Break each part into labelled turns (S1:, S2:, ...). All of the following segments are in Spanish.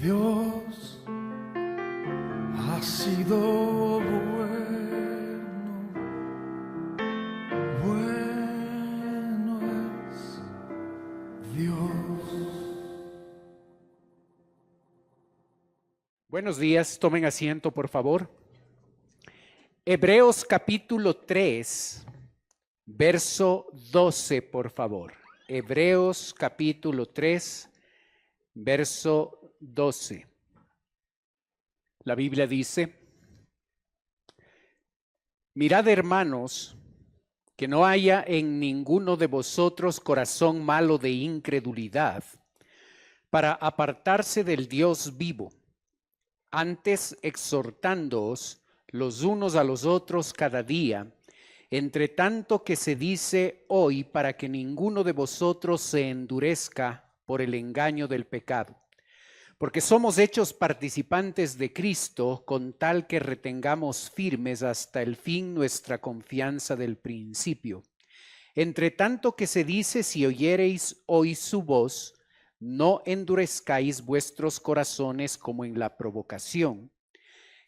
S1: Dios ha sido bueno, bueno es Dios.
S2: Buenos días, tomen asiento por favor. Hebreos capítulo 3, verso 12, por favor. Hebreos capítulo 3, verso 12. La Biblia dice: mirad, hermanos, que no haya en ninguno de vosotros corazón malo de incredulidad, para apartarse del Dios vivo. Antes exhortándoos los unos a los otros cada día, entre tanto que se dice hoy, para que ninguno de vosotros se endurezca por el engaño del pecado. Porque somos hechos participantes de Cristo, con tal que retengamos firmes hasta el fin nuestra confianza del principio. Entre tanto que se dice, si oyereis hoy su voz, no endurezcáis vuestros corazones como en la provocación.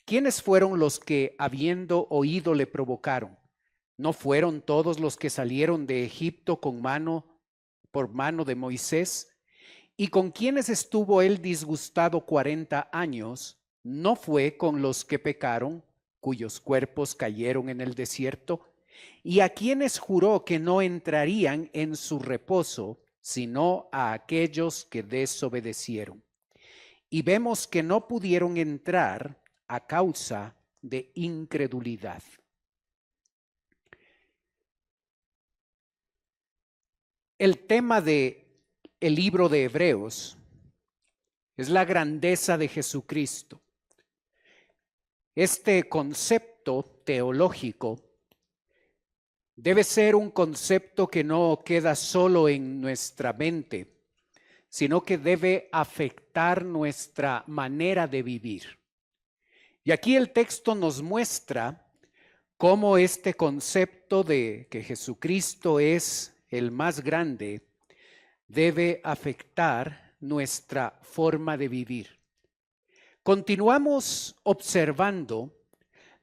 S2: ¿Quiénes fueron los que, habiendo oído, le provocaron? ¿No fueron todos los que salieron de Egipto por mano de Moisés? ¿Y con quienes estuvo él disgustado 40 años? ¿No fue con los que pecaron, cuyos cuerpos cayeron en el desierto? ¿Y a quienes juró que no entrarían en su reposo, sino a aquellos que desobedecieron? Y vemos que no pudieron entrar a causa de incredulidad. El tema del libro de Hebreos es la grandeza de Jesucristo. Este concepto teológico debe ser un concepto que no queda solo en nuestra mente, sino que debe afectar nuestra manera de vivir. Y aquí el texto nos muestra cómo este concepto de que Jesucristo es el más grande debe afectar nuestra forma de vivir. Continuamos observando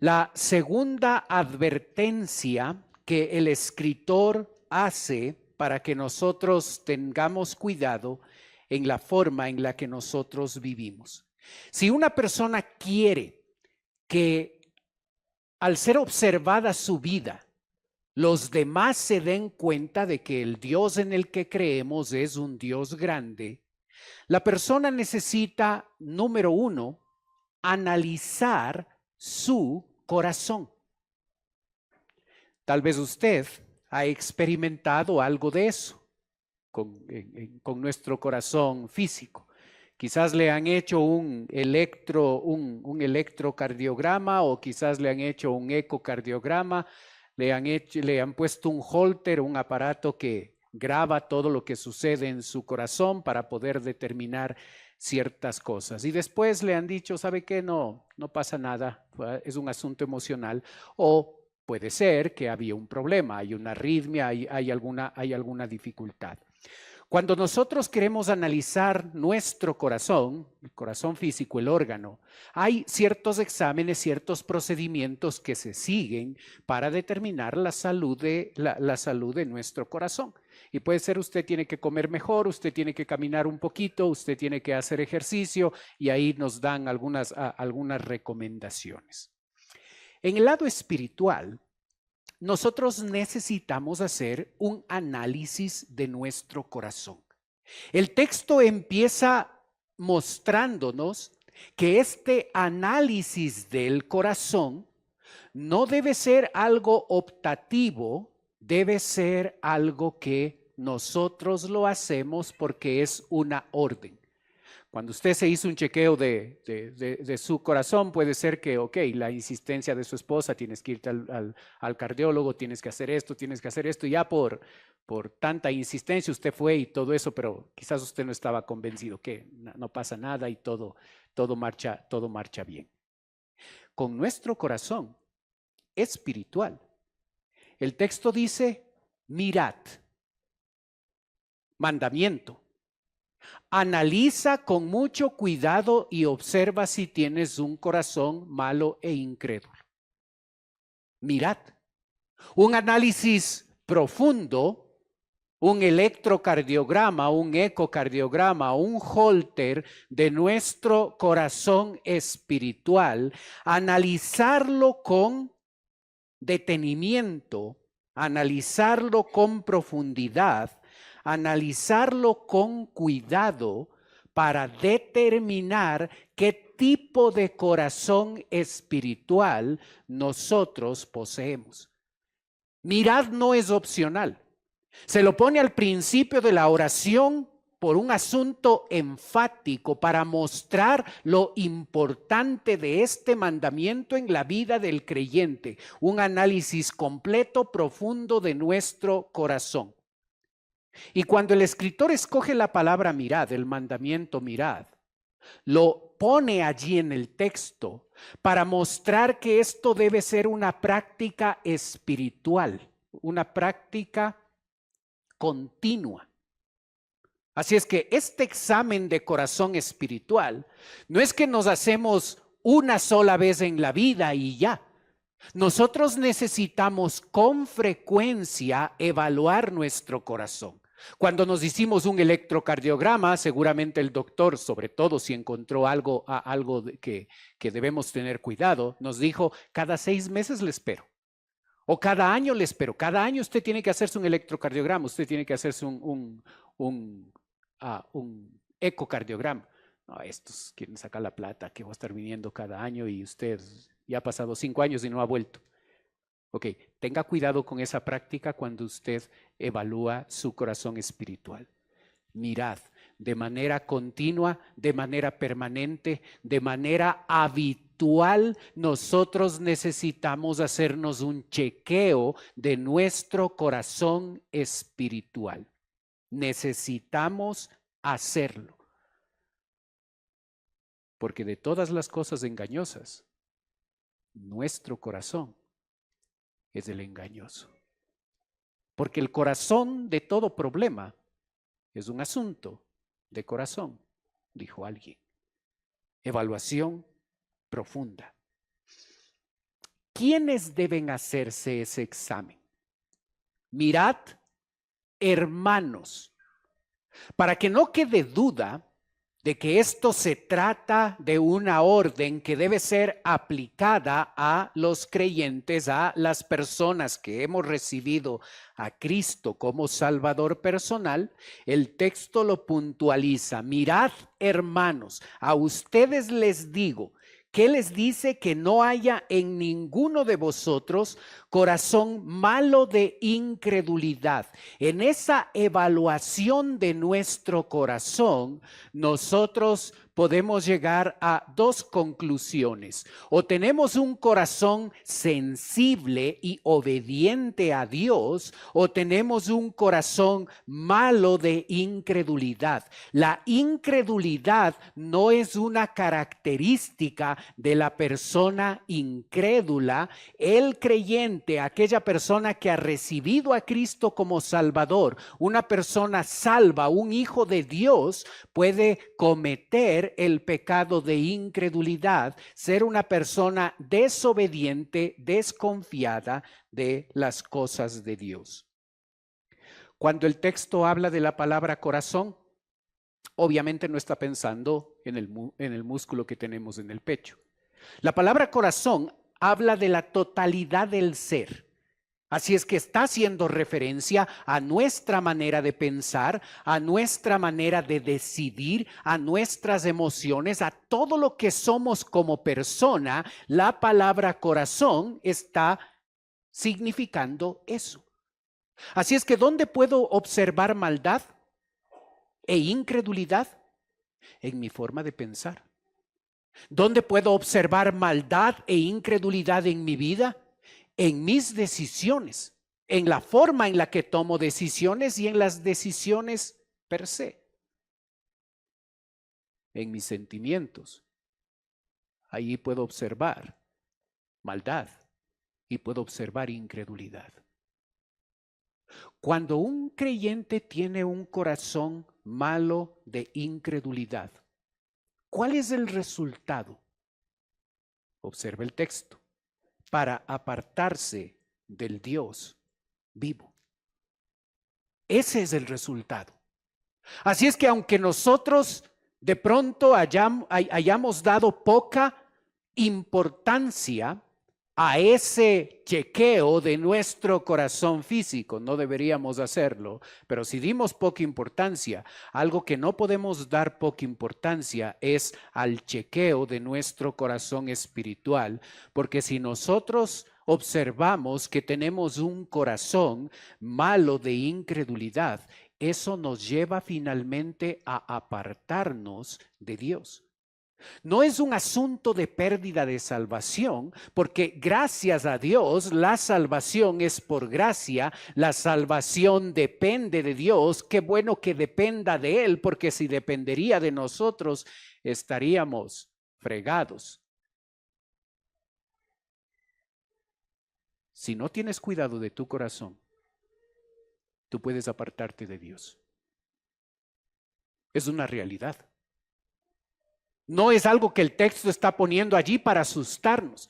S2: la segunda advertencia que el escritor hace para que nosotros tengamos cuidado en la forma en la que nosotros vivimos. Si una persona quiere que al ser observada su vida, los demás se den cuenta de que el Dios en el que creemos es un Dios grande, la persona necesita, número uno, analizar su corazón. Tal vez usted ha experimentado algo de eso con nuestro corazón físico. Quizás le han hecho un electrocardiograma, o quizás le han hecho un ecocardiograma, le han puesto un Holter, un aparato que graba todo lo que sucede en su corazón para poder determinar ciertas cosas. Y después le han dicho, ¿sabe qué? No pasa nada, es un asunto emocional. O puede ser que había un problema, hay una arritmia, hay alguna dificultad. Cuando nosotros queremos analizar nuestro corazón, el corazón físico, el órgano, hay ciertos exámenes, ciertos procedimientos que se siguen para determinar la salud de nuestro corazón. Y puede ser, usted tiene que comer mejor, usted tiene que caminar un poquito, usted tiene que hacer ejercicio, y ahí nos dan algunas recomendaciones. En el lado espiritual, nosotros necesitamos hacer un análisis de nuestro corazón. El texto empieza mostrándonos que este análisis del corazón no debe ser algo optativo, debe ser algo que nosotros lo hacemos porque es una orden. Cuando usted se hizo un chequeo de su corazón, puede ser que, la insistencia de su esposa, tienes que irte al cardiólogo, tienes que hacer esto, y ya por tanta insistencia usted fue y todo eso, pero quizás usted no estaba convencido que no pasa nada y todo marcha bien. Con nuestro corazón espiritual, el texto dice, mirad, mandamiento. Analiza con mucho cuidado y observa si tienes un corazón malo e incrédulo. Mirad, un análisis profundo, un electrocardiograma, un ecocardiograma, un holter de nuestro corazón espiritual, analizarlo con detenimiento, analizarlo con profundidad, analizarlo con cuidado para determinar qué tipo de corazón espiritual nosotros poseemos. Mirad no es opcional. Se lo pone al principio de la oración por un asunto enfático para mostrar lo importante de este mandamiento en la vida del creyente. Un análisis completo, profundo de nuestro corazón. Y cuando el escritor escoge la palabra mirad, el mandamiento mirad, lo pone allí en el texto para mostrar que esto debe ser una práctica espiritual, una práctica continua. Así es que este examen de corazón espiritual no es que nos hacemos una sola vez en la vida y ya. Nosotros necesitamos con frecuencia evaluar nuestro corazón. Cuando nos hicimos un electrocardiograma, seguramente el doctor, sobre todo si encontró algo que debemos tener cuidado, nos dijo, cada 6 meses le espero. O cada año le espero. Cada año usted tiene que hacerse un electrocardiograma, usted tiene que hacerse un ecocardiograma. No, estos quieren sacar la plata, que va a estar viniendo cada año y usted ya ha pasado 5 años y no ha vuelto. Ok, tenga cuidado con esa práctica cuando usted evalúa su corazón espiritual. Mirad, de manera continua, de manera permanente, de manera habitual, nosotros necesitamos hacernos un chequeo de nuestro corazón espiritual. Necesitamos hacerlo. Porque de todas las cosas engañosas, nuestro corazón es el engañoso. Porque el corazón de todo problema es un asunto de corazón, dijo alguien. Evaluación profunda. ¿Quiénes deben hacerse ese examen? Mirad, hermanos, para que no quede duda de que esto se trata de una orden que debe ser aplicada a los creyentes, a las personas que hemos recibido a Cristo como Salvador personal. El texto lo puntualiza. Mirad, hermanos, a ustedes les digo. ¿Qué les dice? Que no haya en ninguno de vosotros corazón malo de incredulidad. En esa evaluación de nuestro corazón, nosotros podemos llegar a 2 conclusiones. O tenemos un corazón sensible y obediente a Dios, o tenemos un corazón malo de incredulidad. La incredulidad no es una característica de la persona incrédula. El creyente, aquella persona que ha recibido a Cristo como Salvador, una persona salva, un hijo de Dios, puede cometer el pecado de incredulidad, ser una persona desobediente, desconfiada de las cosas de Dios. Cuando el texto habla de la palabra corazón, obviamente no está pensando en el músculo que tenemos en el pecho. La palabra corazón habla de la totalidad del ser. Así es que está haciendo referencia a nuestra manera de pensar, a nuestra manera de decidir, a nuestras emociones, a todo lo que somos como persona. La palabra corazón está significando eso. Así es que ¿dónde puedo observar maldad e incredulidad? En mi forma de pensar. ¿Dónde puedo observar maldad e incredulidad en mi vida? En mis decisiones, en la forma en la que tomo decisiones y en las decisiones per se. En mis sentimientos. Ahí puedo observar maldad y puedo observar incredulidad. Cuando un creyente tiene un corazón malo de incredulidad. ¿Cuál es el resultado? Observa el texto. Para apartarse del Dios vivo. Ese es el resultado. Así es que aunque nosotros de pronto hayamos dado poca importancia a ese chequeo de nuestro corazón físico, no deberíamos hacerlo, pero si dimos poca importancia, algo que no podemos dar poca importancia es al chequeo de nuestro corazón espiritual, porque si nosotros observamos que tenemos un corazón malo de incredulidad, eso nos lleva finalmente a apartarnos de Dios. No es un asunto de pérdida de salvación, porque gracias a Dios la salvación es por gracia, la salvación depende de Dios. Qué bueno que dependa de Él, porque si dependería de nosotros estaríamos fregados. Si no tienes cuidado de tu corazón, tú puedes apartarte de Dios. Es una realidad. No es algo que el texto está poniendo allí para asustarnos.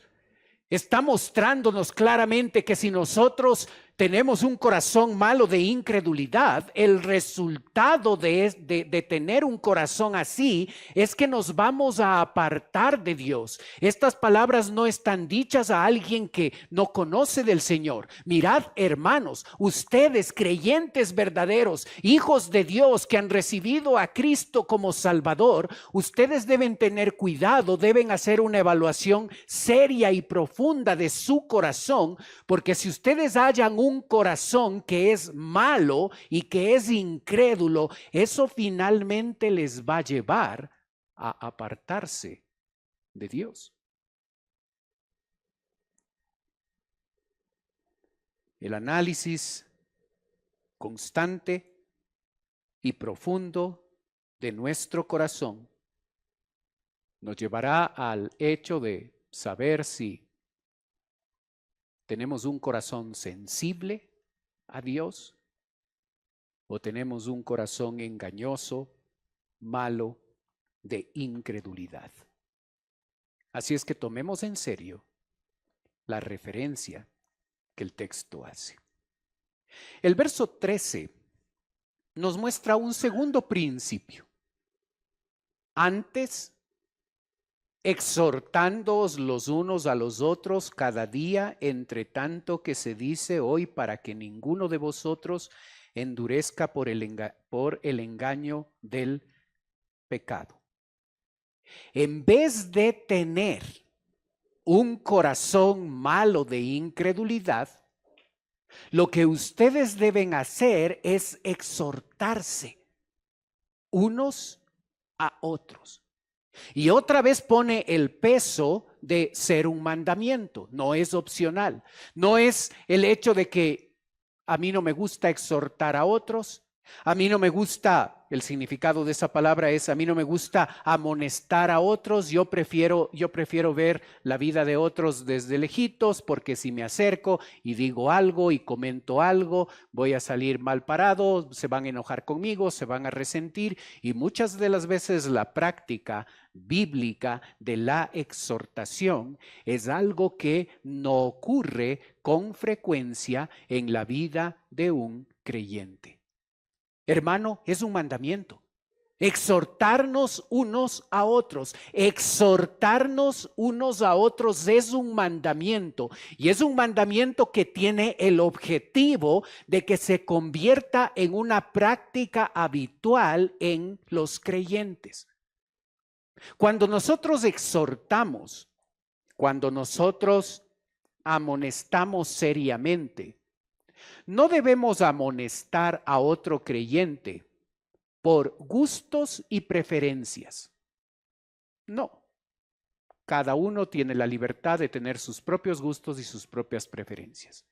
S2: Está mostrándonos claramente que si nosotros tenemos un corazón malo de incredulidad, el resultado de tener un corazón así es que nos vamos a apartar de Dios. Estas palabras no están dichas a alguien que no conoce del Señor. Mirad, hermanos, ustedes creyentes verdaderos, hijos de Dios que han recibido a Cristo como Salvador, ustedes deben tener cuidado, deben hacer una evaluación seria y profunda de su corazón, porque si ustedes hallan un corazón que es malo y que es incrédulo, eso finalmente les va a llevar a apartarse de Dios. El análisis constante y profundo de nuestro corazón nos llevará al hecho de saber si tenemos un corazón sensible a Dios o tenemos un corazón engañoso, malo, de incredulidad. Así es que tomemos en serio la referencia que el texto hace. El verso 13 nos muestra un segundo principio. Antes, exhortándoos los unos a los otros cada día, entre tanto que se dice hoy, para que ninguno de vosotros endurezca por el engaño del pecado. En vez de tener un corazón malo de incredulidad, lo que ustedes deben hacer es exhortarse unos a otros. Y otra vez pone el peso de ser un mandamiento, no es opcional. No es el hecho de que a mí no me gusta exhortar a otros, a mí no me gusta, el significado de esa palabra es, a mí no me gusta amonestar a otros, yo prefiero ver la vida de otros desde lejitos, porque si me acerco y digo algo y comento algo, voy a salir mal parado, se van a enojar conmigo, se van a resentir, y muchas de las veces la práctica bíblica de la exhortación es algo que no ocurre con frecuencia en la vida de un creyente. Hermano, es un mandamiento. Exhortarnos unos a otros. Exhortarnos unos a otros es un mandamiento. Y es un mandamiento que tiene el objetivo de que se convierta en una práctica habitual en los creyentes. Cuando nosotros exhortamos, cuando nosotros amonestamos seriamente, no debemos amonestar a otro creyente por gustos y preferencias. No. Cada uno tiene la libertad de tener sus propios gustos y sus propias preferencias.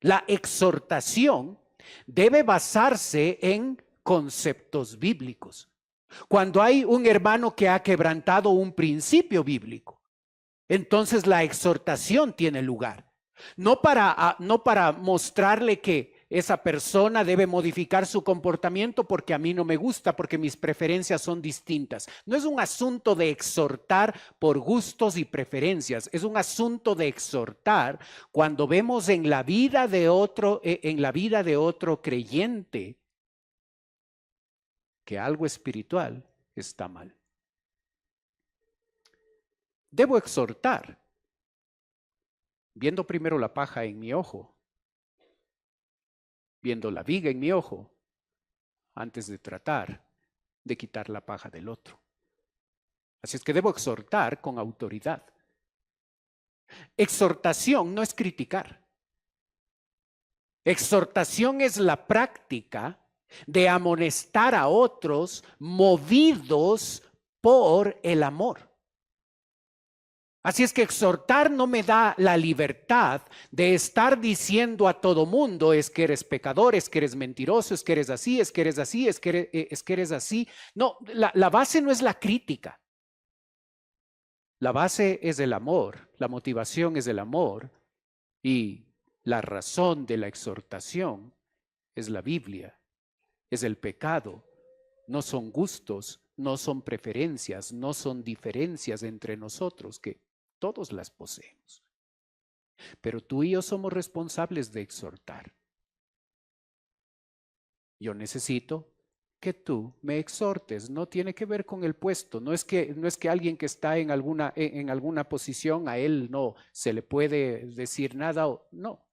S2: La exhortación debe basarse en conceptos bíblicos. Cuando hay un hermano que ha quebrantado un principio bíblico, entonces la exhortación tiene lugar. No para mostrarle que esa persona debe modificar su comportamiento porque a mí no me gusta, porque mis preferencias son distintas. No es un asunto de exhortar por gustos y preferencias, es un asunto de exhortar cuando vemos en la vida de otro creyente que algo espiritual está mal. Debo exhortar viendo primero la paja en mi ojo, viendo la viga en mi ojo, antes de tratar de quitar la paja del otro. Así es que debo exhortar con autoridad. Exhortación no es criticar. Exhortación es la práctica de amonestar a otros movidos por el amor. Así es que exhortar no me da la libertad de estar diciendo a todo mundo es que eres pecador, es que eres mentiroso, es que eres así, es que eres así, es que eres así. No, la base no es la crítica. La base es el amor, la motivación es el amor y la razón de la exhortación es la Biblia, es el pecado. No son gustos, no son preferencias, no son diferencias entre nosotros que todos las poseemos. Pero tú y yo somos responsables de exhortar. Yo necesito que tú me exhortes. No tiene que ver con el puesto. No es que alguien que está en alguna posición, a él no se le puede decir nada. No.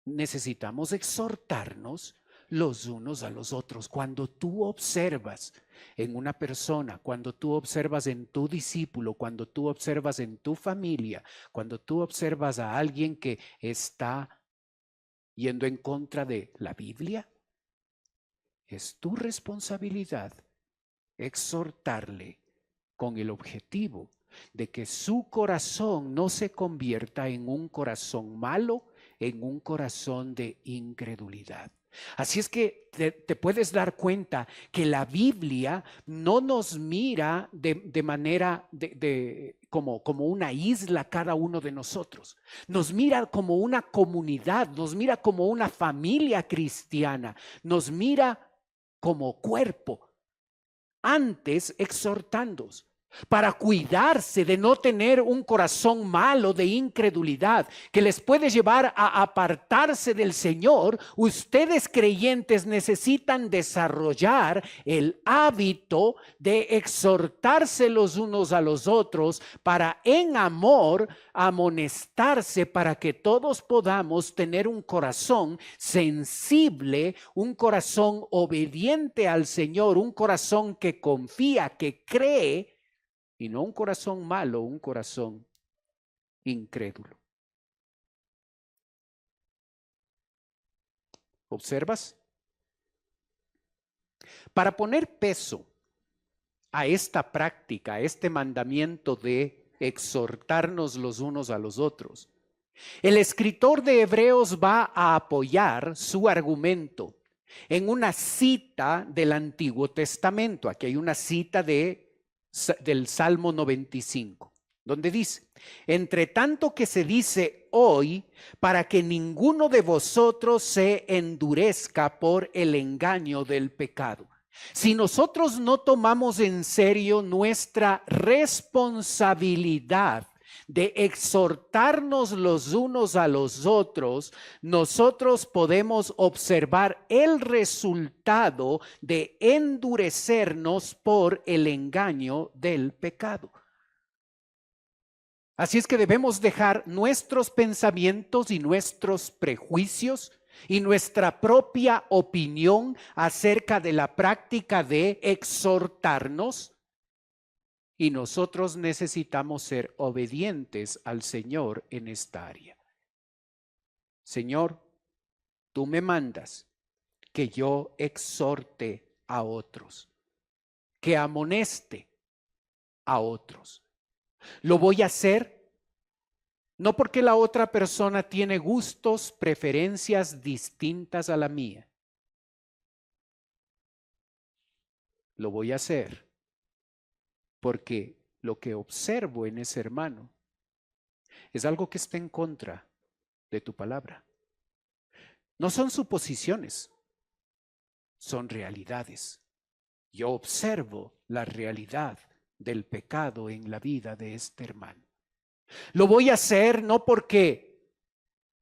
S2: Necesitamos exhortarnos los unos a los otros. Cuando tú observas en una persona, cuando tú observas en tu discípulo, cuando tú observas en tu familia, cuando tú observas a alguien que está yendo en contra de la Biblia, es tu responsabilidad exhortarle con el objetivo de que su corazón no se convierta en un corazón malo, en un corazón de incredulidad. Así es que te puedes dar cuenta que la Biblia no nos mira de manera como una isla cada uno de nosotros. Nos mira como una comunidad, nos mira como una familia cristiana, nos mira como cuerpo. Antes exhortándoos para cuidarse de no tener un corazón malo de incredulidad que les puede llevar a apartarse del Señor. Ustedes creyentes necesitan desarrollar el hábito de exhortarse los unos a los otros para en amor amonestarse para que todos podamos tener un corazón sensible, un corazón obediente al Señor, un corazón que confía, que cree. Y no un corazón malo, un corazón incrédulo. ¿Observas? Para poner peso a esta práctica, a este mandamiento de exhortarnos los unos a los otros, el escritor de Hebreos va a apoyar su argumento en una cita del Antiguo Testamento. Aquí hay una cita del Salmo 95, donde dice: entre tanto que se dice hoy, para que ninguno de vosotros se endurezca por el engaño del pecado. Si nosotros no tomamos en serio nuestra responsabilidad de exhortarnos los unos a los otros, nosotros podemos observar el resultado de endurecernos por el engaño del pecado. Así es que debemos dejar nuestros pensamientos y nuestros prejuicios y nuestra propia opinión acerca de la práctica de exhortarnos. Y nosotros necesitamos ser obedientes al Señor en esta área. Señor, tú me mandas que yo exhorte a otros, que amoneste a otros. Lo voy a hacer no porque la otra persona tiene gustos, preferencias distintas a la mía. Lo voy a hacer porque lo que observo en ese hermano es algo que está en contra de tu palabra. No son suposiciones, son realidades. Yo observo la realidad del pecado en la vida de este hermano. Lo voy a hacer no porque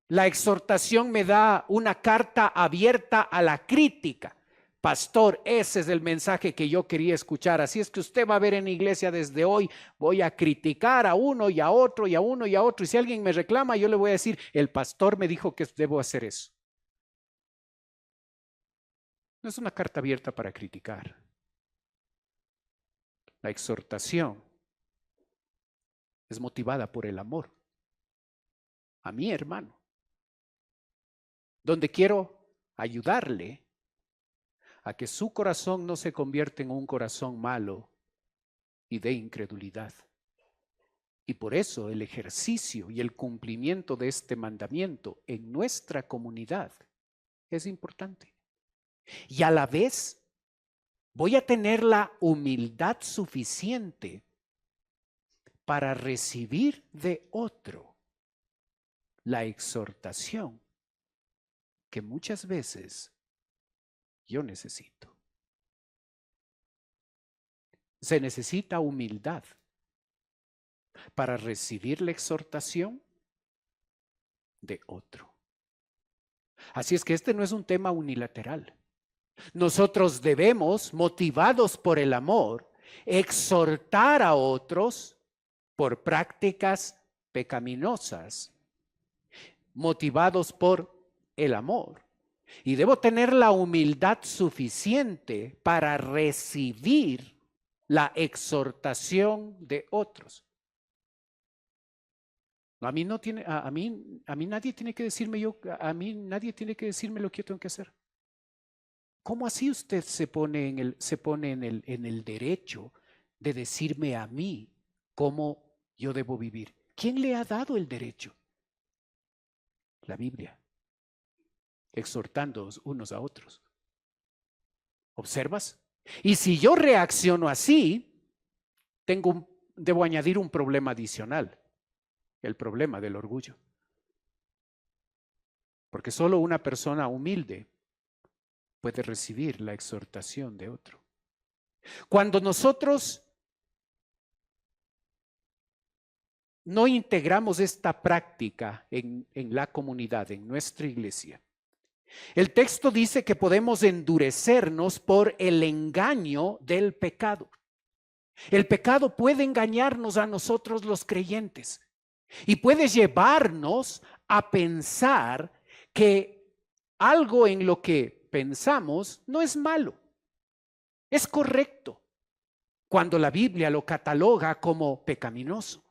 S2: la exhortación me da una carta abierta a la crítica. Pastor, ese es el mensaje que yo quería escuchar. Así es que usted va a ver en la iglesia desde hoy, voy a criticar a uno y a otro y a uno y a otro. Y si alguien me reclama, yo le voy a decir, el pastor me dijo que debo hacer eso. No es una carta abierta para criticar. La exhortación es motivada por el amor a mi hermano, donde quiero ayudarle a que su corazón no se convierta en un corazón malo y de incredulidad. Y por eso el ejercicio y el cumplimiento de este mandamiento en nuestra comunidad es importante. Y a la vez voy a tener la humildad suficiente para recibir de otro la exhortación que muchas veces yo necesito. Se necesita humildad para recibir la exhortación de otro. Así es que este no es un tema unilateral. Nosotros debemos, motivados por el amor, exhortar a otros por prácticas pecaminosas, motivados por el amor. Y debo tener la humildad suficiente para recibir la exhortación de otros. A mí nadie tiene que decirme nadie tiene que decirme lo que yo tengo que hacer. ¿Cómo así usted se pone en el derecho de decirme a mí cómo yo debo vivir? ¿Quién le ha dado el derecho? La Biblia, exhortando unos a otros. ¿Observas? Y si yo reacciono así, debo añadir un problema adicional, el problema del orgullo. Porque solo una persona humilde puede recibir la exhortación de otro. Cuando nosotros no integramos esta práctica en la comunidad, en nuestra iglesia, el texto dice que podemos endurecernos por el engaño del pecado. El pecado puede engañarnos a nosotros los creyentes y puede llevarnos a pensar que algo en lo que pensamos no es malo, es correcto, cuando la Biblia lo cataloga como pecaminoso.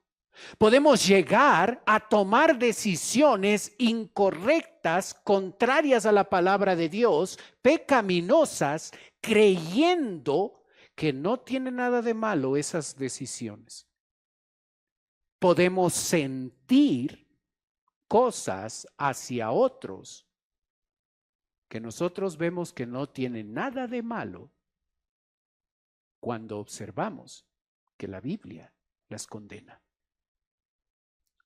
S2: Podemos llegar a tomar decisiones incorrectas, contrarias a la palabra de Dios, pecaminosas, creyendo que no tiene nada de malo esas decisiones. Podemos sentir cosas hacia otros que nosotros vemos que no tienen nada de malo cuando observamos que la Biblia las condena.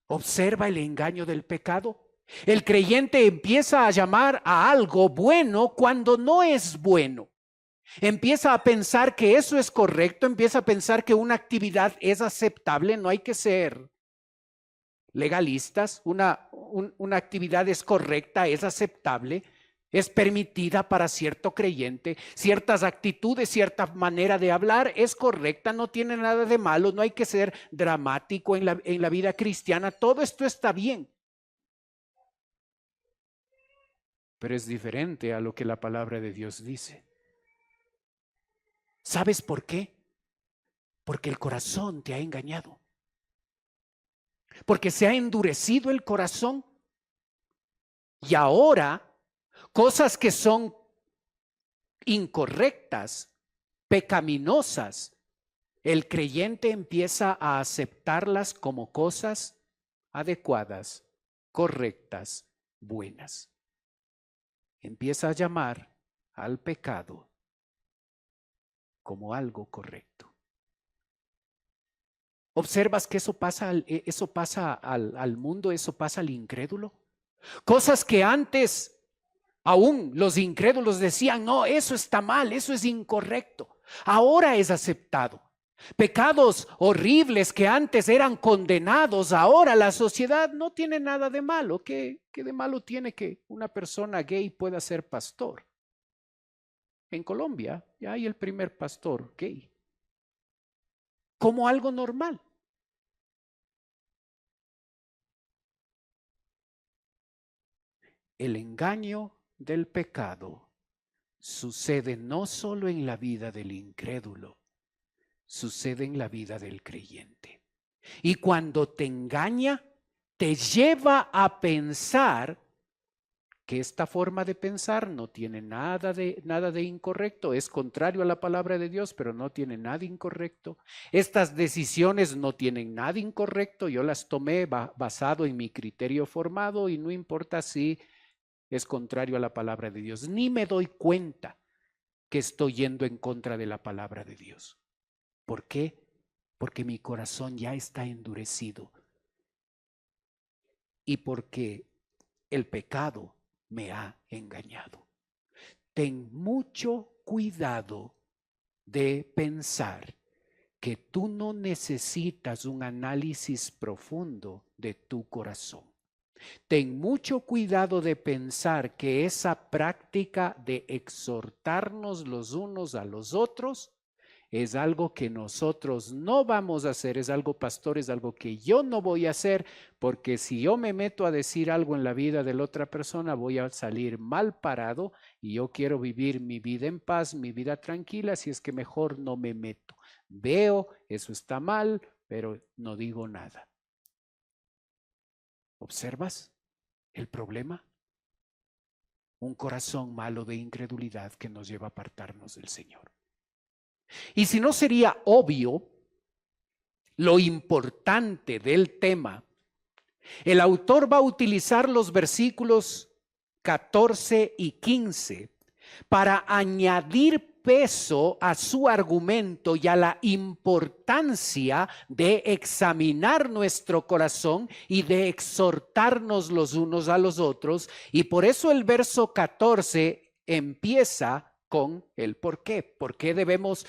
S2: Observa el engaño del pecado. El creyente empieza a llamar a algo bueno cuando no es bueno. Empieza a pensar que eso es correcto, empieza a pensar que una actividad es aceptable, no hay que ser legalistas, una actividad es correcta, es aceptable, es permitida para cierto creyente, ciertas actitudes, cierta manera de hablar es correcta, no tiene nada de malo, no hay que ser dramático en la vida cristiana, todo esto está bien. Pero es diferente a lo que la palabra de Dios dice. ¿Sabes por qué? Porque el corazón te ha engañado. Porque se ha endurecido el corazón. Y ahora, cosas que son incorrectas, pecaminosas, el creyente empieza a aceptarlas como cosas adecuadas, correctas, buenas. Empieza a llamar al pecado como algo correcto. ¿Observas que eso pasa al mundo, eso pasa al incrédulo? Cosas que antes Aún los incrédulos decían, no, eso está mal, eso es incorrecto. Ahora es aceptado. Pecados horribles que antes eran condenados, ahora la sociedad no tiene nada de malo. ¿Qué de malo tiene que una persona gay pueda ser pastor? En Colombia ya hay el primer pastor gay, como algo normal. El engaño del pecado sucede no solo en la vida del incrédulo, sucede en la vida del creyente. Y cuando te engaña, te lleva a pensar que esta forma de pensar no tiene nada de incorrecto, es contrario a la palabra de Dios, pero no tiene nada incorrecto. Estas decisiones no tienen nada incorrecto, yo las tomé basado en mi criterio formado y no importa si es contrario a la palabra de Dios, ni me doy cuenta que estoy yendo en contra de la palabra de Dios. ¿Por qué? Porque mi corazón ya está endurecido y porque el pecado me ha engañado. Ten mucho cuidado de pensar que tú no necesitas un análisis profundo de tu corazón. Ten mucho cuidado de pensar que esa práctica de exhortarnos los unos a los otros es algo que nosotros no vamos a hacer, es algo, pastor, es algo que yo no voy a hacer, porque si yo me meto a decir algo en la vida de la otra persona, voy a salir mal parado y yo quiero vivir mi vida en paz, mi vida tranquila, si es que mejor no me meto. Veo, eso está mal, pero no digo nada. ¿Observas el problema? Un corazón malo de incredulidad que nos lleva a apartarnos del Señor. Y si no sería obvio lo importante del tema, el autor va a utilizar los versículos 14 y 15 para añadir peso a su argumento y a la importancia de examinar nuestro corazón y de exhortarnos los unos a los otros. Y por eso el verso 14 empieza con el por qué. ¿Por qué debemos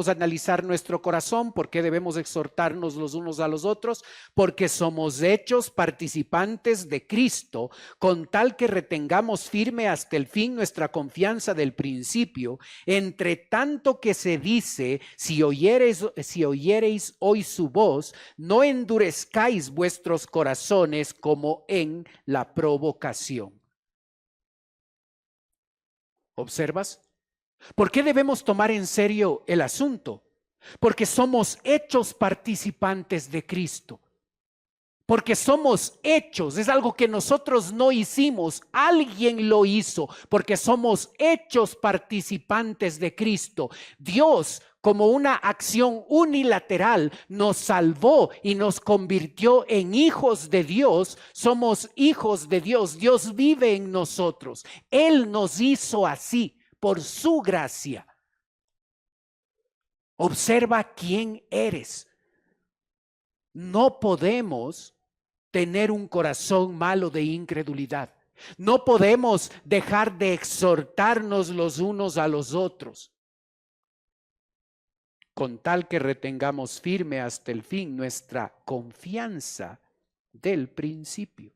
S2: analizar nuestro corazón? ¿Por qué debemos exhortarnos los unos a los otros? Porque somos hechos participantes de Cristo, con tal que retengamos firme hasta el fin nuestra confianza del principio. Entre tanto que se dice, si oyereis hoy su voz, no endurezcáis vuestros corazones como en la provocación. ¿Observas? ¿Por qué debemos tomar en serio el asunto? Porque somos hechos participantes de Cristo. Porque somos hechos, es algo que nosotros no hicimos, alguien lo hizo, porque somos hechos participantes de Cristo. Dios, como una acción unilateral, nos salvó y nos convirtió en hijos de Dios. Somos hijos de Dios, Dios vive en nosotros. Él nos hizo así por su gracia. Observa quién eres. No podemos tener un corazón malo de incredulidad. No podemos dejar de exhortarnos los unos a los otros, con tal que retengamos firme hasta el fin nuestra confianza del principio.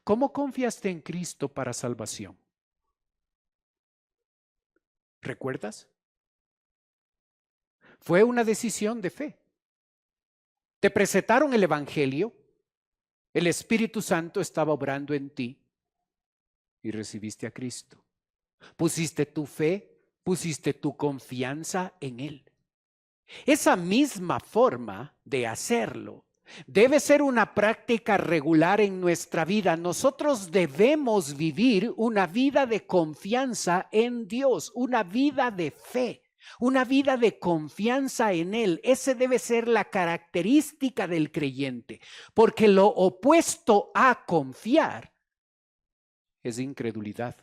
S2: ¿Cómo confiaste en Cristo para salvación? ¿Recuerdas? Fue una decisión de fe. Te presentaron el Evangelio, el Espíritu Santo estaba obrando en ti y recibiste a Cristo. Pusiste tu fe, pusiste tu confianza en Él. Esa misma forma de hacerlo debe ser una práctica regular en nuestra vida. Nosotros debemos vivir una vida de confianza en Dios, una vida de fe. Una vida de confianza en Él. Ese debe ser la característica del creyente, porque lo opuesto a confiar es incredulidad.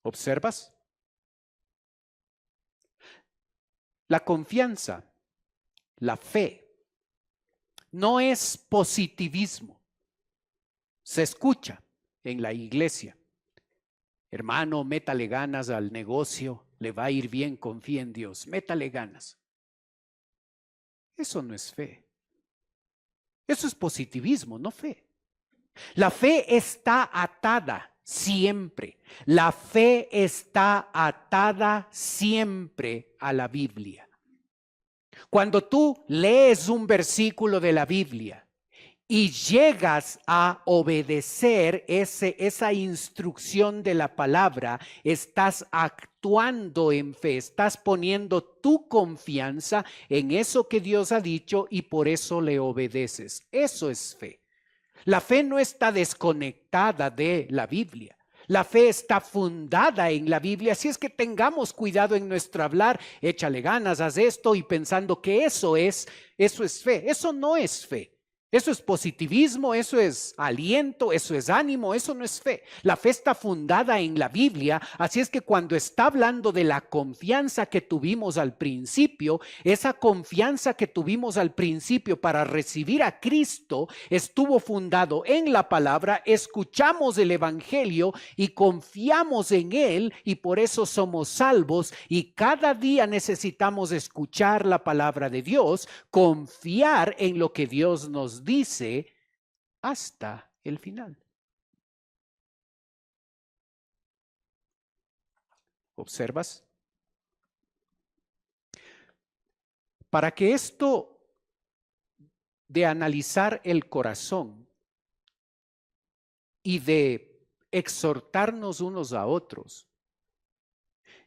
S2: ¿Observas? La confianza, la fe, no es positivismo. Se escucha en la iglesia. Hermano, métale ganas al negocio, le va a ir bien, confía en Dios, métale ganas. Eso no es fe. Eso es positivismo, no fe. La fe está atada siempre. La fe está atada siempre a la Biblia. Cuando tú lees un versículo de la Biblia y llegas a obedecer esa instrucción de la palabra, estás actuando en fe, estás poniendo tu confianza en eso que Dios ha dicho y por eso le obedeces. Eso es fe. La fe no está desconectada de la Biblia. La fe está fundada en la Biblia, así es que tengamos cuidado en nuestro hablar, échale ganas, haz esto y pensando que eso es fe. Eso no es fe. Eso es positivismo, eso es aliento, eso es ánimo, eso no es fe. La fe está fundada en la Biblia, así es que cuando está hablando de la confianza que tuvimos al principio, esa confianza que tuvimos al principio para recibir a Cristo estuvo fundado en la palabra, escuchamos el Evangelio y confiamos en Él y por eso somos salvos y cada día necesitamos escuchar la palabra de Dios, confiar en lo que Dios nos dice hasta el final. ¿Observas? Para que esto de analizar el corazón y de exhortarnos unos a otros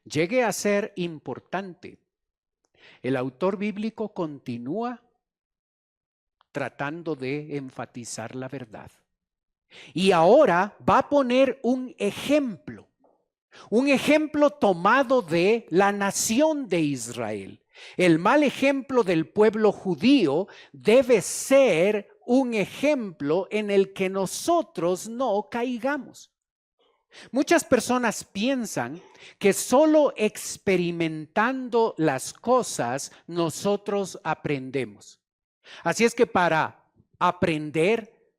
S2: llegue a ser importante, el autor bíblico continúa tratando de enfatizar la verdad. Y ahora va a poner un ejemplo tomado de la nación de Israel. El mal ejemplo del pueblo judío debe ser un ejemplo en el que nosotros no caigamos. Muchas personas piensan que solo experimentando las cosas nosotros aprendemos. Así es que para aprender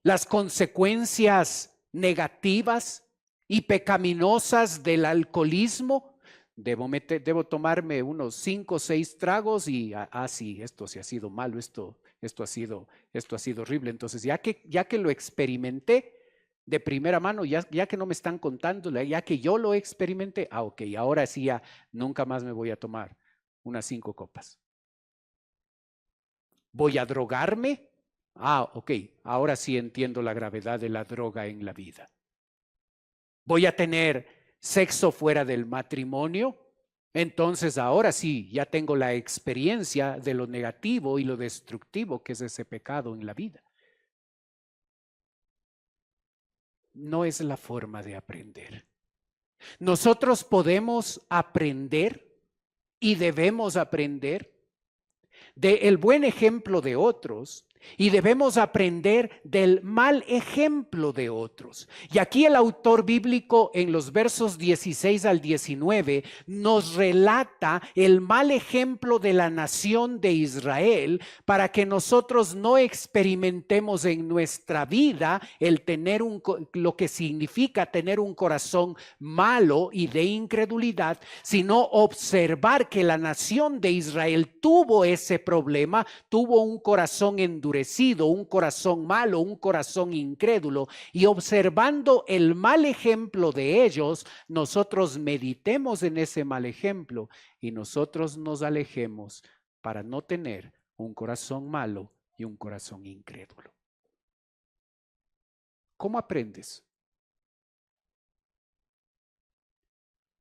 S2: las consecuencias negativas y pecaminosas del alcoholismo, debo tomarme unos 5 o 6 tragos y sí, esto sí ha sido malo, esto ha sido horrible. Entonces, ya que lo experimenté de primera mano, ya que no me están contando, ya que yo lo experimenté, ok, ahora sí ya nunca más me voy a tomar unas 5 copas. ¿Voy a drogarme? Ok, ahora sí entiendo la gravedad de la droga en la vida. ¿Voy a tener sexo fuera del matrimonio? Entonces ahora sí, ya tengo la experiencia de lo negativo y lo destructivo que es ese pecado en la vida. No es la forma de aprender. Nosotros podemos aprender y debemos aprender del buen ejemplo de otros y debemos aprender del mal ejemplo de otros. Y aquí el autor bíblico en los versos 16 al 19 nos relata el mal ejemplo de la nación de Israel para que nosotros no experimentemos en nuestra vida el tener lo que significa tener un corazón malo y de incredulidad, sino observar que la nación de Israel tuvo ese problema, tuvo un corazón endurecido, un corazón malo, un corazón incrédulo, y observando el mal ejemplo de ellos, nosotros meditemos en ese mal ejemplo y nosotros nos alejemos para no tener un corazón malo y un corazón incrédulo. ¿Cómo aprendes?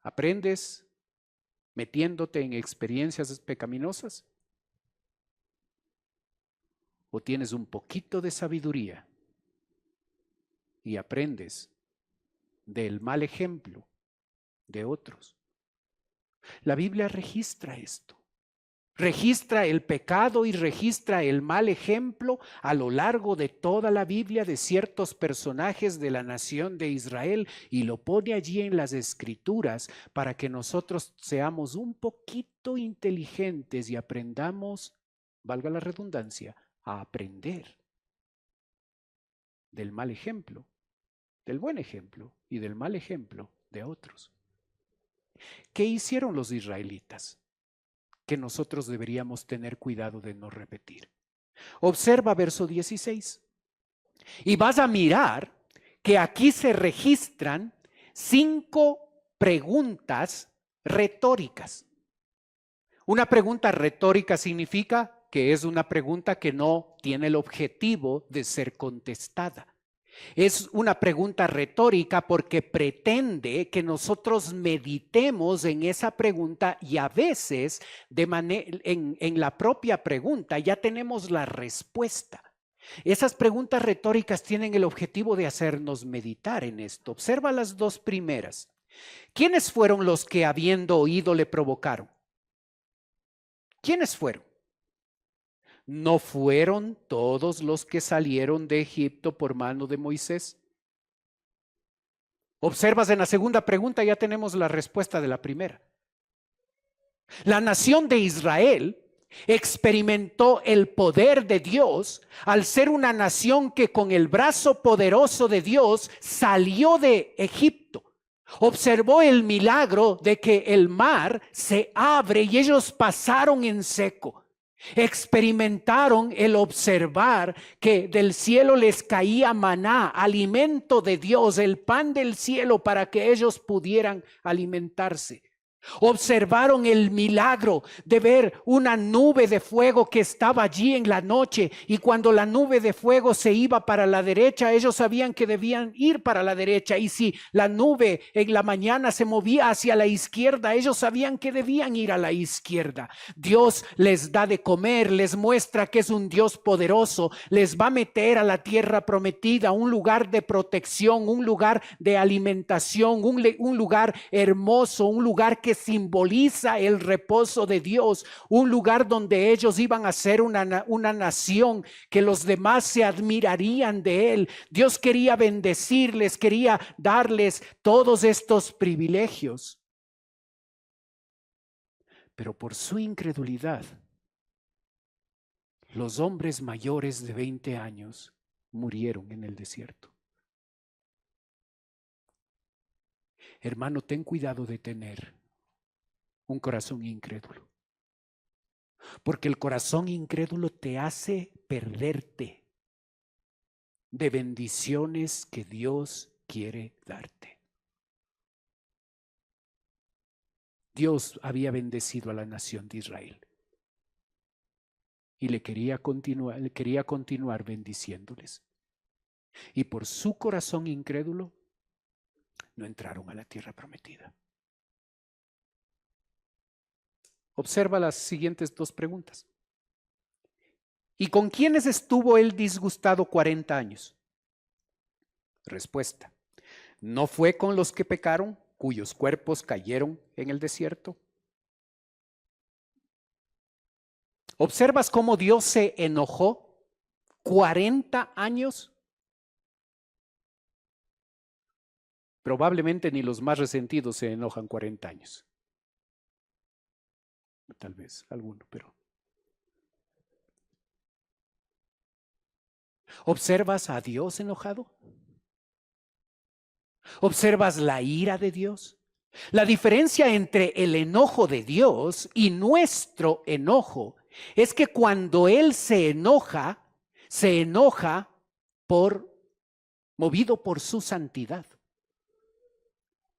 S2: ¿Aprendes metiéndote en experiencias pecaminosas? ¿O tienes un poquito de sabiduría y aprendes del mal ejemplo de otros? La Biblia registra esto. Registra el pecado y registra el mal ejemplo a lo largo de toda la Biblia de ciertos personajes de la nación de Israel y lo pone allí en las Escrituras para que nosotros seamos un poquito inteligentes y aprendamos, valga la redundancia, a aprender. del mal ejemplo, del buen ejemplo y del mal ejemplo de otros. ¿Qué hicieron los israelitas? Que nosotros deberíamos tener cuidado de no repetir. Observa verso 16. Y vas a mirar que aquí se registran 5 preguntas retóricas. Una pregunta retórica significa que es una pregunta que no tiene el objetivo de ser contestada. Es una pregunta retórica porque pretende que nosotros meditemos en esa pregunta y a veces en la propia pregunta ya tenemos la respuesta. Esas preguntas retóricas tienen el objetivo de hacernos meditar en esto. Observa las 2 primeras. ¿Quiénes fueron los que habiendo oído le provocaron? ¿Quiénes fueron? ¿No fueron todos los que salieron de Egipto por mano de Moisés? Observas en la segunda pregunta, ya tenemos la respuesta de la primera. La nación de Israel experimentó el poder de Dios al ser una nación que con el brazo poderoso de Dios salió de Egipto. Observó el milagro de que el mar se abre y ellos pasaron en seco. Experimentaron el observar que del cielo les caía maná, alimento de Dios, el pan del cielo para que ellos pudieran alimentarse. Observaron el milagro de ver una nube de fuego que estaba allí en la noche, y cuando la nube de fuego se iba para la derecha, ellos sabían que debían ir para la derecha, y si la nube en la mañana se movía hacia la izquierda, ellos sabían que debían ir a la izquierda. Dios les da de comer, les muestra que es un Dios poderoso, les va a meter a la tierra prometida, un lugar de protección, un lugar de alimentación, un lugar hermoso, un lugar que simboliza el reposo de Dios, un lugar donde ellos iban a ser una nación que los demás se admirarían de él. Dios quería bendecirles, quería darles todos estos privilegios, pero por su incredulidad, los hombres mayores de 20 años murieron en el desierto. Hermano, ten cuidado de tener un corazón incrédulo, porque el corazón incrédulo te hace perderte de bendiciones que Dios quiere darte. Dios había bendecido a la nación de Israel y le quería continuar bendiciéndoles, y por su corazón incrédulo no entraron a la tierra prometida. Observa las siguientes 2 preguntas. ¿Y con quiénes estuvo él disgustado 40 años? Respuesta: ¿no fue con los que pecaron, cuyos cuerpos cayeron en el desierto? ¿Observas cómo Dios se enojó 40 años? Probablemente ni los más resentidos se enojan 40 años. Tal vez alguno, pero ¿observas a Dios enojado? ¿Observas la ira de Dios? La diferencia entre el enojo de Dios y nuestro enojo es que cuando Él se enoja movido por su santidad.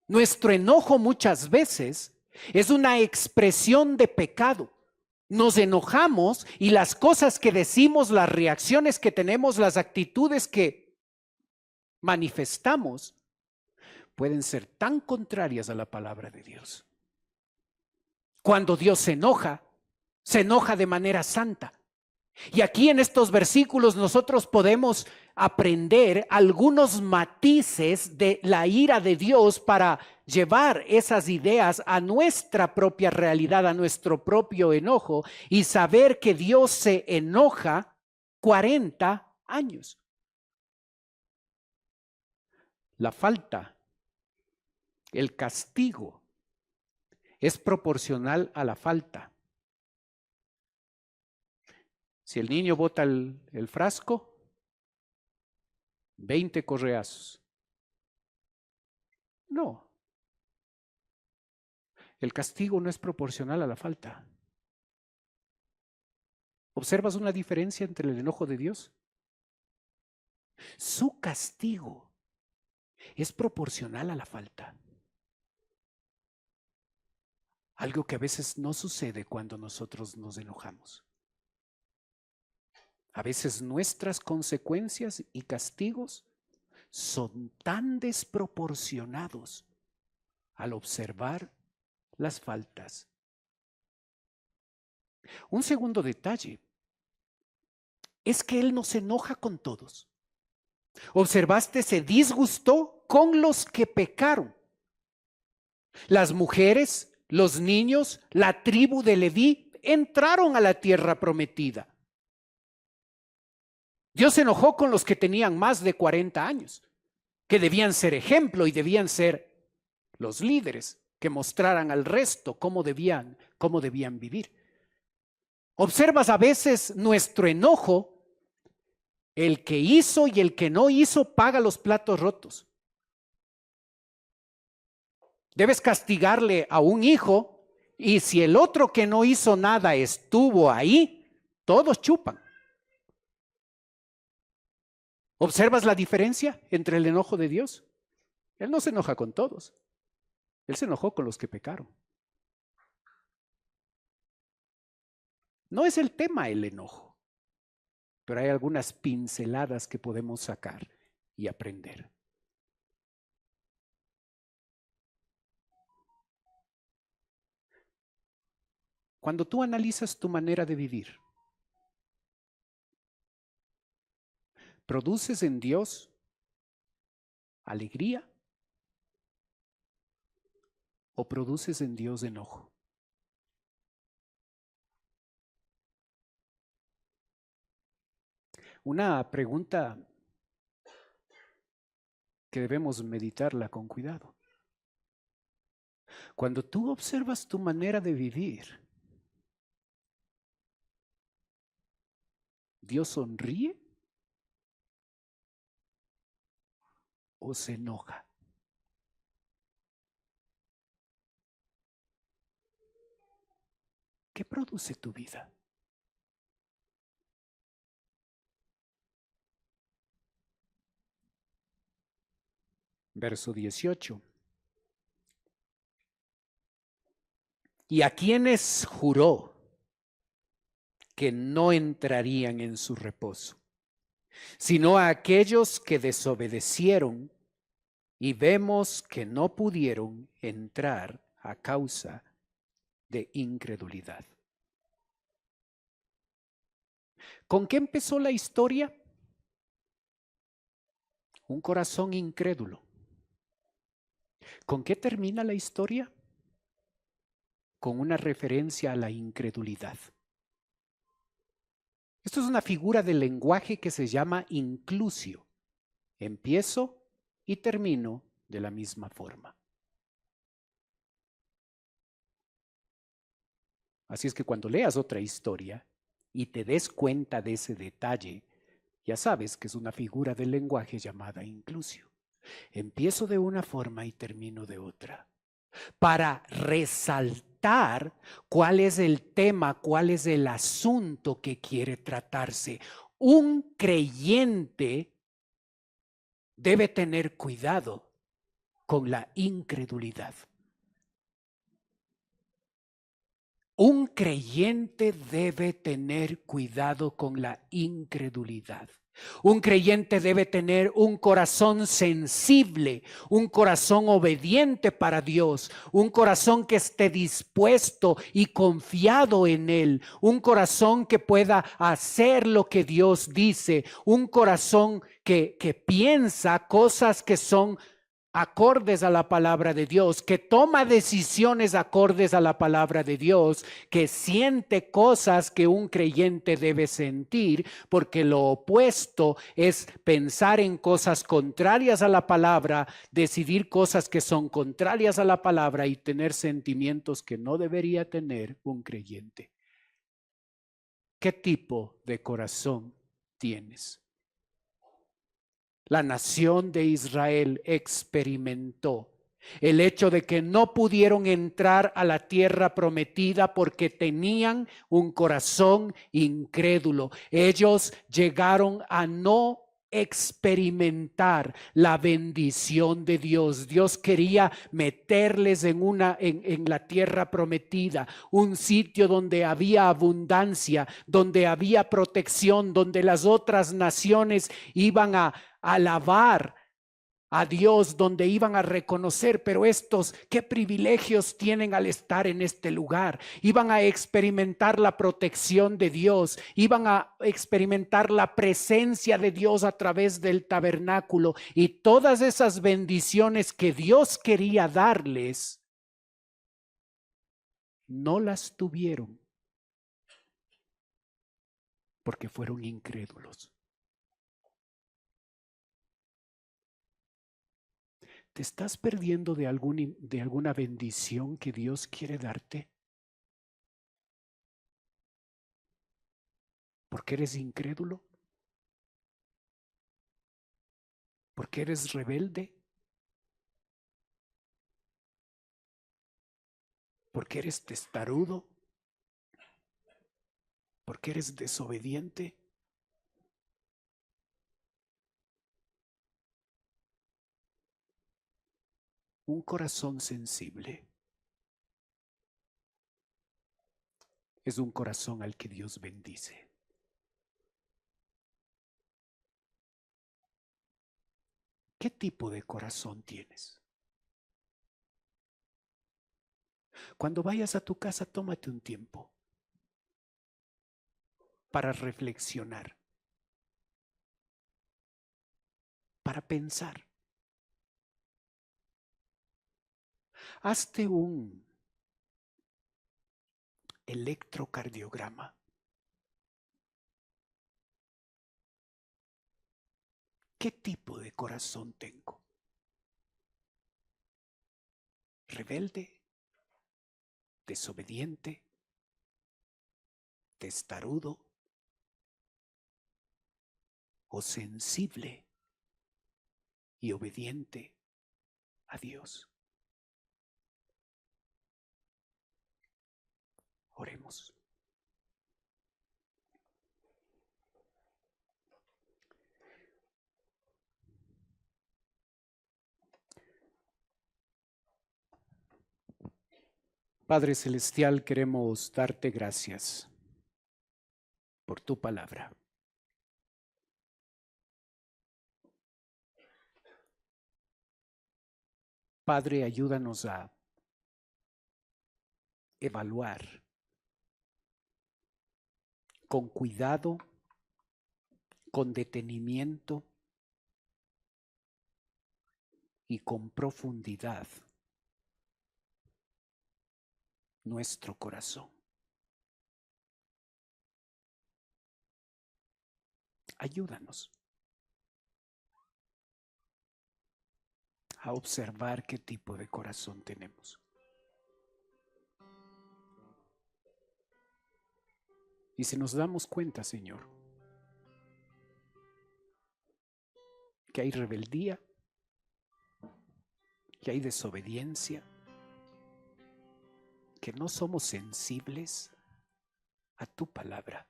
S2: Nuestro enojo muchas veces es una expresión de pecado. Nos enojamos y las cosas que decimos, las reacciones que tenemos, las actitudes que manifestamos pueden ser tan contrarias a la palabra de Dios. Cuando Dios se enoja de manera santa. Y aquí en estos versículos nosotros podemos aprender algunos matices de la ira de Dios para llevar esas ideas a nuestra propia realidad, a nuestro propio enojo, y saber que Dios se enoja 40 años. La falta, el castigo, es proporcional a la falta. Si el niño bota el frasco, 20 correazos. No. El castigo no es proporcional a la falta. ¿Observas una diferencia entre el enojo de Dios? Su castigo es proporcional a la falta. Algo que a veces no sucede cuando nosotros nos enojamos. A veces nuestras consecuencias y castigos son tan desproporcionados al observar las faltas. Un segundo detalle es que Él no se enoja con todos. ¿Observaste? Se disgustó con los que pecaron. Las mujeres, los niños, la tribu de Leví entraron a la tierra prometida. Dios se enojó con los que tenían más de 40 años, que debían ser ejemplo y debían ser los líderes que mostraran al resto cómo debían vivir. Observas a veces nuestro enojo, el que hizo y el que no hizo paga los platos rotos. Debes castigarle a un hijo y si el otro que no hizo nada estuvo ahí, todos chupan. ¿Observas la diferencia entre el enojo de Dios? Él no se enoja con todos. Él se enojó con los que pecaron. No es el tema el enojo, pero hay algunas pinceladas que podemos sacar y aprender. Cuando tú analizas tu manera de vivir, ¿produces en Dios alegría o produces en Dios enojo? Una pregunta que debemos meditarla con cuidado. Cuando tú observas tu manera de vivir, ¿Dios sonríe o se enoja? ¿Qué produce tu vida? Verso 18. Y a quienes juró que no entrarían en su reposo, sino a aquellos que desobedecieron y vemos que no pudieron entrar a causa de incredulidad. ¿Con qué empezó la historia? Un corazón incrédulo. ¿Con qué termina la historia? Con una referencia a la incredulidad. Esto es una figura del lenguaje que se llama inclusio. Empiezo y termino de la misma forma. Así es que cuando leas otra historia y te des cuenta de ese detalle, ya sabes que es una figura del lenguaje llamada inclusio. Empiezo de una forma y termino de otra, para resaltar cuál es el tema, cuál es el asunto que quiere tratarse. Un creyente debe tener cuidado con la incredulidad. Un creyente debe tener cuidado con la incredulidad. Un creyente debe tener un corazón sensible, un corazón obediente para Dios, un corazón que esté dispuesto y confiado en Él, un corazón que pueda hacer lo que Dios dice, un corazón que piensa cosas que son acordes a la palabra de Dios, que toma decisiones acordes a la palabra de Dios, que siente cosas que un creyente debe sentir, porque lo opuesto es pensar en cosas contrarias a la palabra, decidir cosas que son contrarias a la palabra y tener sentimientos que no debería tener un creyente. ¿Qué tipo de corazón tienes? la nación de Israel experimentó el hecho de que no pudieron entrar a la tierra prometida porque tenían un corazón incrédulo. Ellos llegaron a no experimentar la bendición de Dios. Dios quería meterles en la tierra prometida, un sitio donde había abundancia, donde había protección, donde las otras naciones iban a alabar a Dios, donde iban a reconocer, pero estos, ¿qué privilegios tienen al estar en este lugar? Iban a experimentar la protección de Dios, iban a experimentar la presencia de Dios a través del tabernáculo y todas esas bendiciones que Dios quería darles, no las tuvieron porque fueron incrédulos. ¿Te estás perdiendo de alguna bendición que Dios quiere darte? ¿Porque eres incrédulo? ¿Porque eres rebelde? ¿Porque eres testarudo? ¿Porque eres desobediente? Un corazón sensible es un corazón al que Dios bendice. ¿Qué tipo de corazón tienes? Cuando vayas a tu casa, tómate un tiempo para reflexionar, para pensar. Hazte un electrocardiograma. ¿Qué tipo de corazón tengo? ¿Rebelde? ¿Desobediente? ¿Testarudo? ¿O sensible y obediente a Dios? Oremos. Padre Celestial, queremos darte gracias por tu palabra. Padre, ayúdanos a evaluar con cuidado, con detenimiento y con profundidad nuestro corazón. Ayúdanos a observar qué tipo de corazón tenemos. Y si nos damos cuenta, Señor, que hay rebeldía, que hay desobediencia, que no somos sensibles a tu palabra,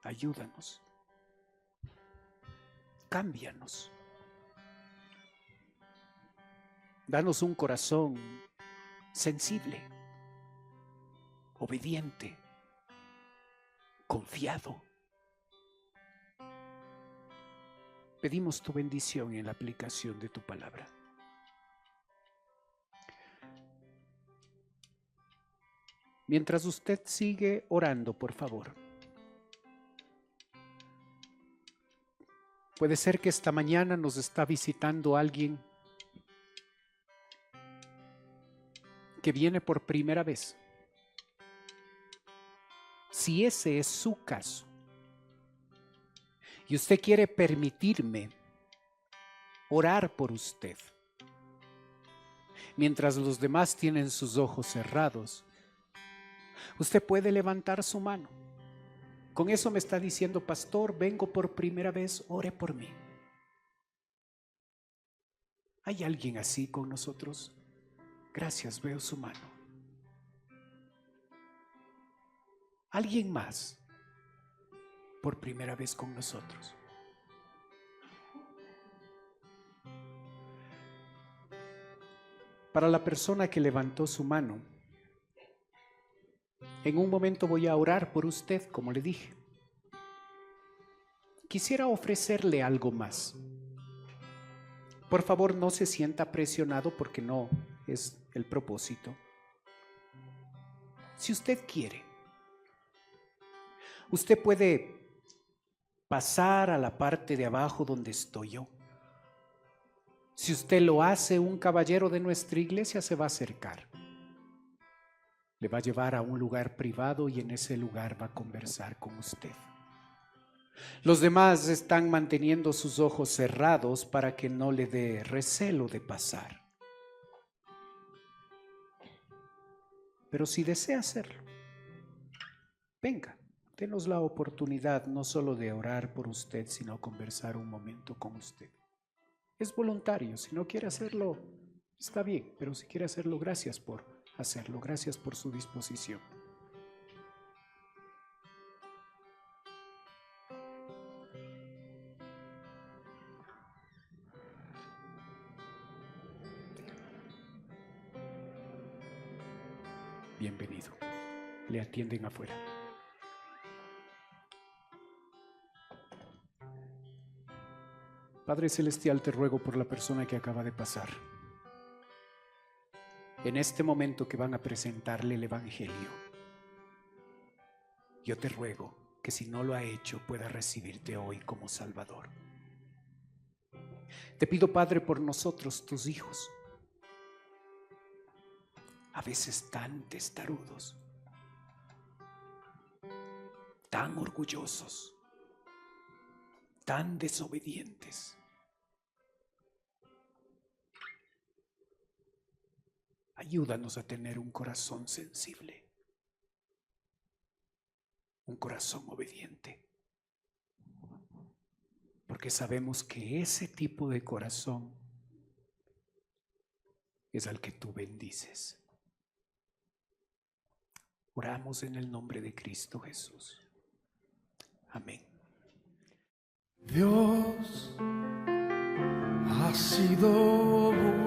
S2: ayúdanos, cámbianos, danos un corazón sensible, obediente, confiado. Pedimos tu bendición en la aplicación de tu palabra. Mientras usted sigue orando, por favor. Puede ser que esta mañana nos está visitando alguien que viene por primera vez. Si ese es su caso y usted quiere permitirme orar por usted, mientras los demás tienen sus ojos cerrados, usted puede levantar su mano Con eso me está diciendo, pastor, vengo por primera vez, ore por mí. ¿Hay alguien así con nosotros? Gracias, veo su mano. ¿Alguien más por primera vez con nosotros? Para la persona que levantó su mano, en un momento voy a orar por usted, como le dije. Quisiera ofrecerle algo más. Por favor, no se sienta presionado porque no es el propósito. Si usted quiere, usted puede pasar a la parte de abajo donde estoy yo. Si usted lo hace, un caballero de nuestra iglesia se va a acercar. Le va a llevar a un lugar privado y en ese lugar va a conversar con usted. Los demás están manteniendo sus ojos cerrados para que no le dé recelo de pasar. Pero si desea hacerlo, venga, denos la oportunidad no solo de orar por usted, sino conversar un momento con usted. Es voluntario, si no quiere hacerlo, está bien, pero si quiere hacerlo, gracias por hacerlo, gracias por su disposición. Bienvenido. Le atienden afuera. Padre Celestial, te ruego por la persona que acaba de pasar. En este momento que van a presentarle el Evangelio, yo te ruego que si no lo ha hecho, pueda recibirte hoy como Salvador. Te pido, Padre, por nosotros, tus hijos, a veces tan testarudos, tan orgullosos, tan desobedientes. Ayúdanos a tener un corazón sensible, un corazón obediente, porque sabemos que ese tipo de corazón es al que tú bendices. Oramos en el nombre de Cristo Jesús. Amén.
S1: Dios ha sido bueno.